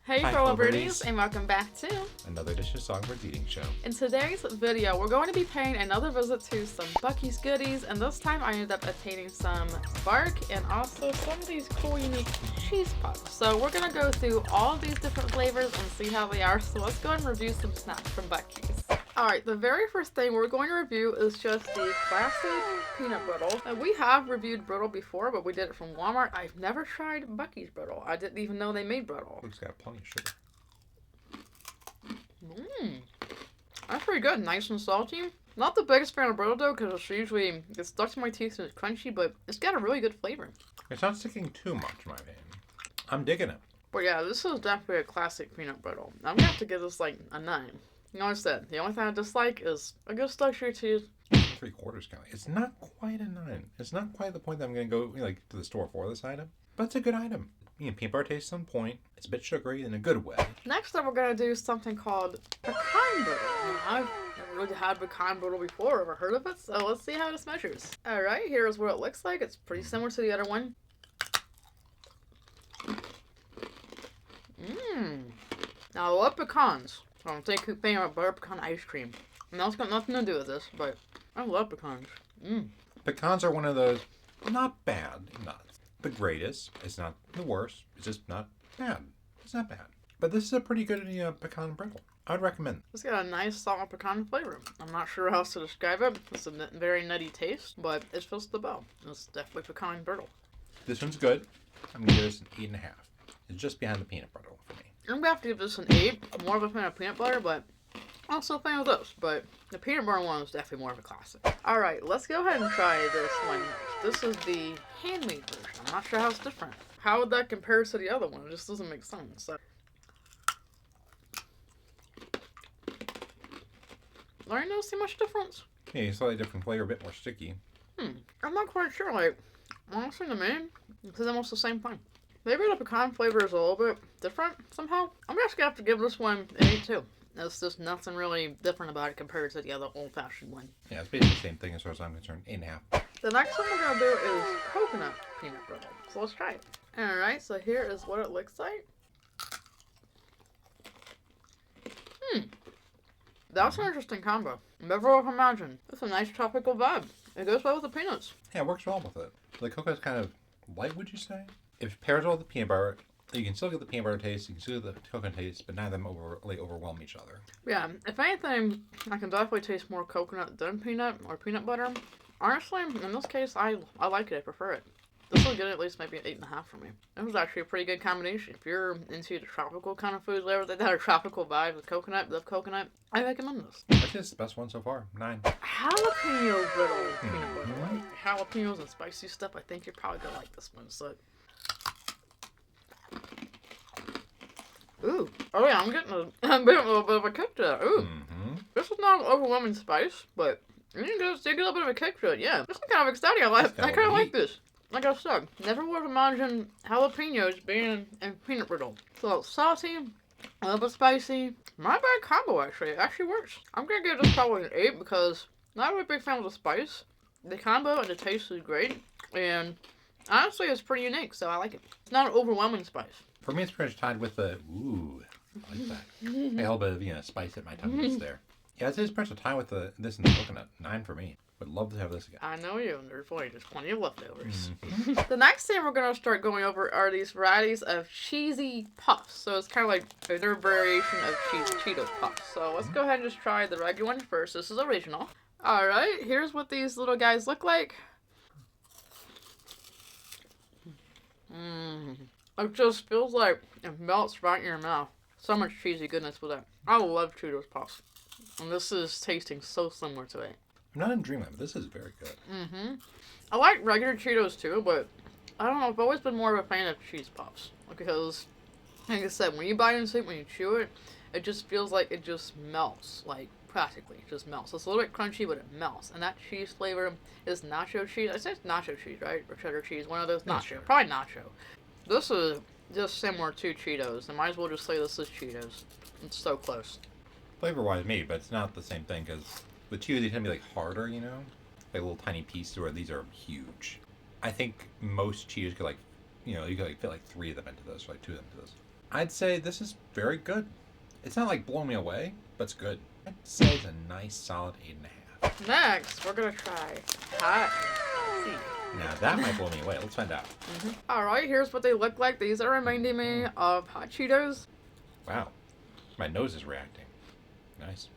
Hey Hi, fellow fellow birdies, birdies. and welcome back to Another Dish of SongByrd Eating Show. In today's video, we're going to be paying another visit to some Buc-Ee'S goodies, and this time I ended up obtaining some bark and also some of these cool unique cheese puffs. So we're gonna go through all of these different flavors and see how they are. So let's go ahead and review some snacks from Buc-Ee'S. Alright, the very first thing we're going to review is just the classic peanut brittle. And we have reviewed brittle before, but we did it from Walmart. I've never tried Buc-Ee'S brittle. I didn't even know they made brittle. It's got plenty of sugar. That's pretty good. Nice and salty. Not the biggest fan of brittle though, because it's usually, it stuck to my teeth and it's crunchy, but it's got a really good flavor. It's not sticking too much, in my opinion. I'm digging it. But yeah, this is definitely a classic peanut brittle. I'm gonna have to give this like a 9. You know what I said? The only thing I dislike is a good stuck to your teeth. 3/4 kind of. It's not quite a 9. It's not quite the point that I'm going to go to the store for this item, but it's a good item. Peanut butter taste on point. It's a bit sugary in a good way. Next up, we're gonna do something called Pecan brittle. I've never really had pecan brittle before, ever heard of it, so let's see how this measures. Alright, here's what it looks like. It's pretty similar to the other one. Now, I love pecans. So I'm thinking of butter pecan ice cream. And that's got nothing to do with this, but I love pecans. Pecans are one of those not bad nuts. The greatest. It's not the worst. It's just not bad. It's not bad. But this is a pretty good pecan brittle. I would recommend. It's got a nice solid pecan flavor. I'm not sure how else to describe it. It's a very nutty taste, but it fits the bill. It's definitely pecan brittle. This one's good. I'm going to give this an 8.5. It's just behind the peanut brittle for me. I'm going to have to give this an 8. I'm more of a fan of peanut butter, but also a fan of this. But the peanut butter one is definitely more of a classic. Alright, let's go ahead and try this one next. This is the Handmade version. I'm not sure how it's different. How would that compare to the other one? It just doesn't make sense. So, I don't see much difference. Yeah, slightly different flavor, a bit more sticky. I'm not quite sure. Like, honestly, to me, it's almost the same thing. Maybe the pecan flavor is a little bit different somehow. I'm just gonna have to give this one an 8 too. There's just nothing really different about it compared to the other old-fashioned one. Yeah, it's basically the same thing as far as I'm concerned. 8.5. The next one we're gonna do is coconut peanut brittle. So let's try it. Alright, so here is what it looks like. That's an interesting combo. Never would have imagined. It's a nice tropical vibe. It goes well with the peanuts. Yeah, it works well with it. The coconut's kind of light, would you say? If it pairs well with the peanut butter, you can still get the peanut butter taste, you can still get the coconut taste, but neither of them overwhelm each other. Yeah, if anything, I can definitely taste more coconut than peanut or peanut butter. Honestly, in this case, I like it. I prefer it. This will get at least maybe an 8.5 for me. It was actually a pretty good combination. If you're into the tropical kind of foods, whatever, that had a tropical vibe with coconut, love coconut, I recommend this. I think it's the best one so far. 9. Jalapeno brittle peanut butter. Like jalapenos and spicy stuff, I think you're probably gonna like this one. So, ooh. Oh yeah, I'm getting a little bit of a kick to that. Ooh. This is not an overwhelming spice, but you can get a little bit of a kick to it, yeah. This is kind of exciting. I kind of like this. Like I said, never would have imagined jalapenos being in peanut brittle. So it's salty, a little bit spicy. Not a bad combo, actually. It actually works. I'm going to give this probably an 8 because I'm not really a big fan of the spice. The combo and the taste is great. And honestly, it's pretty unique, so I like it. It's not an overwhelming spice. For me, it's pretty much tied with the, ooh, I like that. A little bit of, spice at my tongue is there. Yeah, it's pretty much a tie with this and the coconut. 9 for me. Would love to have this again. I know you, and there's plenty of leftovers. The next thing we're going to start going over are these varieties of cheesy puffs. So it's kind of like another variation of Cheeto puffs. So let's go ahead and just try the regular one first. This is original. Alright, here's what these little guys look like. It just feels like it melts right in your mouth. So much cheesy goodness with that. I love Cheetos puffs. And this is tasting so similar to it. I'm not in dreamland, but this is very good. I like regular Cheetos too, but I don't know, I've always been more of a fan of cheese puffs. Because, like I said, when you bite into it, when you chew it, it just feels like it just melts. Like, practically, it just melts. It's a little bit crunchy, but it melts. And that cheese flavor is nacho cheese. I say it's nacho cheese, right? Or cheddar cheese, one of those. Nacho. Probably nacho. This is just similar to Cheetos. I might as well just say this is Cheetos. It's so close. Flavor-wise, maybe, but it's not the same thing, because with Cheetos, they tend to be, like, harder, Like little tiny pieces, where these are huge. I think most Cheetos could, like, you could, like, fit, like, 3 of them into this, or, like, 2 of them into this. I'd say this is very good. It's not like blowing me away, but it's good. I'd say it's a nice solid 8.5. Next, we're gonna try hot tea. Now that might blow me away. Let's find out. Alright, here's what they look like. These are reminding me of hot Cheetos. Wow. My nose is reacting. Nice.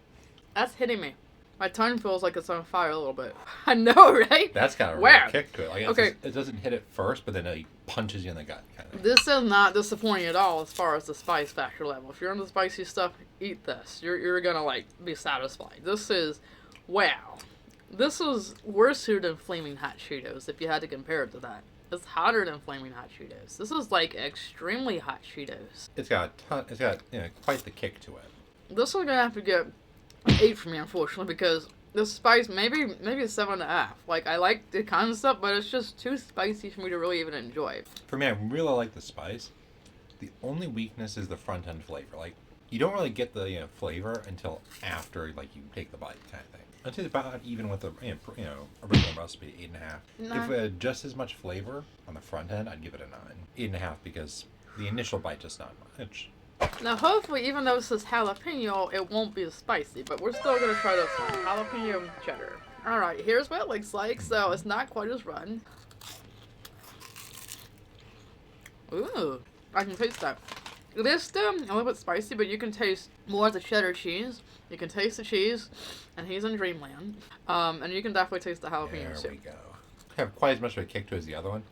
That's hitting me. My tongue feels like it's on fire a little bit. I know, right? That's got a real Wow. kick to it. Like Okay. it doesn't hit it first, but then it punches you in the gut. Kind of. This is not disappointing at all as far as the spice factor level. If you're into spicy stuff, eat this. You're gonna like be satisfied. This is, wow. This is worse suited than Flaming Hot Cheetos if you had to compare it to that. It's hotter than Flaming Hot Cheetos. This is like extremely hot Cheetos. It's got quite the kick to it. This is gonna have to get an 8 for me, unfortunately, because the spice maybe a 7.5. Like I like the concept, but it's just too spicy for me to really even enjoy. For me, I really like the spice. The only weakness is the front end flavor. Like you don't really get the flavor until after like you take the bite, kind of thing. I'd say it's about even with the original recipe, 8.5. No. If it had just as much flavor on the front end, I'd give it a 9. 8.5 because the initial bite just not much. Now, hopefully, even though this is jalapeno, it won't be as spicy, but we're still gonna try this one. Jalapeno cheddar. Alright, here's what it looks like, so it's not quite as rotten. Ooh, I can taste that. It is still a little bit spicy, but you can taste more of the cheddar cheese. You can taste the cheese, and he's in dreamland. And you can definitely taste the jalapenos too. There we go. Have quite as much of a kick to it as the other one,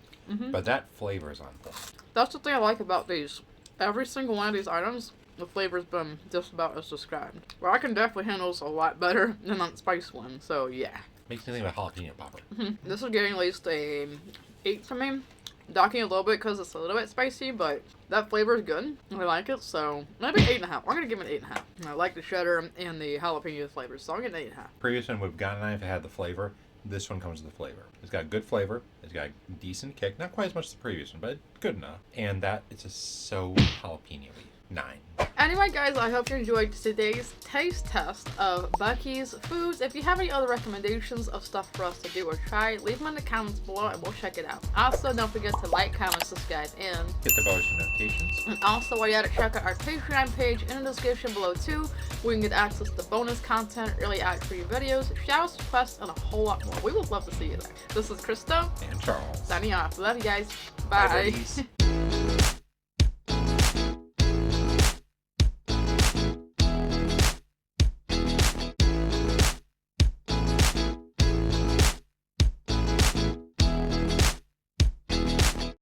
but that flavor is on point. That's the thing I like about these. Every single one of these items, the flavor's been just about as described. Well, I can definitely handle this a lot better than that spice one, so yeah. Makes me think of a jalapeno popper. This is getting at least a 8 from me. Docking a little bit because it's a little bit spicy, but that flavor is good. I like it, so maybe 8.5. I'm going to give it an 8.5. I like the cheddar and the jalapeno flavors, so I'm going to give it an 8.5. Previous one we've gotten if it had the flavor. This one comes with the flavor. It's got good flavor. It's got a decent kick. Not quite as much as the previous one, but good enough. And that, it's just so jalapeno-y. 9. Anyway, guys, I hope you enjoyed today's taste test of Buc-Ee'S foods. If you have any other recommendations of stuff for us to do or try, leave them in the comments below and we'll check it out. Also, don't forget to like, comment, subscribe, and Hit the bell for notifications. And also, while you're at it, check out our Patreon page in the description below too, where you can get access to bonus content, early ad-free videos, shoutouts, requests, and a whole lot more. We would love to see you there. This is Krista. And Charles. Signing off. Love you guys. Bye, Bye. birdies.